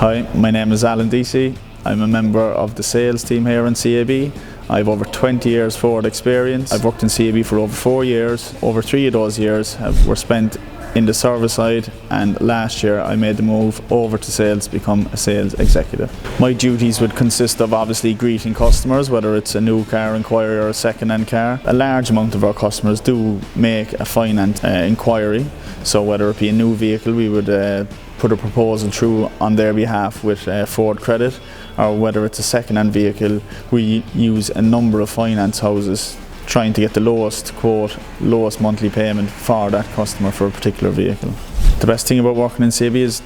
Hi, my name is Deasy. I'm a member of the sales team here in CAB. I have over 20 years Ford experience. I've worked in CAB for over 4 years. Over 3 of those years were spent in the service side, and last year I made the move over to sales to become a sales executive. My duties would consist of obviously greeting customers, whether it's a new car inquiry or a second-hand car. A large amount of our customers do make a finance inquiry, so whether it be a new vehicle, we would put a proposal through on their behalf with Ford Credit, or whether it's a second-hand vehicle, we use a number of finance houses trying to get the lowest quote, lowest monthly payment for that customer for a particular vehicle. The best thing about working in CAB is,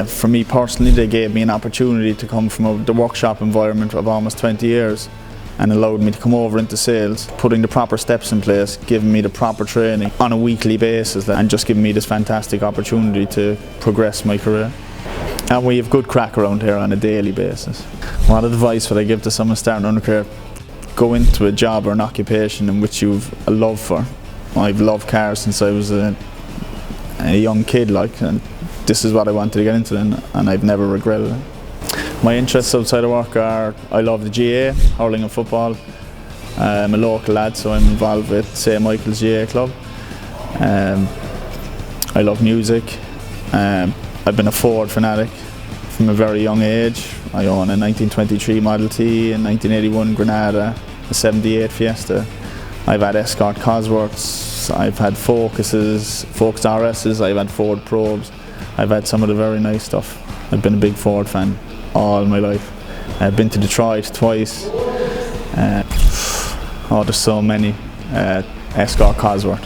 for me personally, they gave me an opportunity to come from the workshop environment of almost 20 years and allowed me to come over into sales, putting the proper steps in place, giving me the proper training on a weekly basis, and just giving me this fantastic opportunity to progress my career. And we have good crack around here on a daily basis. What advice would I give to someone starting on a career? Go into a job or an occupation in which you've a love for. I've loved cars since I was a young kid, and this is what I wanted to get into, and I've never regretted it. My interests outside of work are, I love the GA, hurling and football. I'm a local lad, so I'm involved with St. Michael's GA club. I love music. I've been a Ford fanatic from a very young age. I own a 1923 Model T, a 1981 Granada, a 78 Fiesta. I've had Escort Cosworths, I've had Focus RS's, I've had Ford Probes. I've had some of the very nice stuff. I've been a big Ford fan all my life. I've been to Detroit twice. There's so many. Escort Cosworth.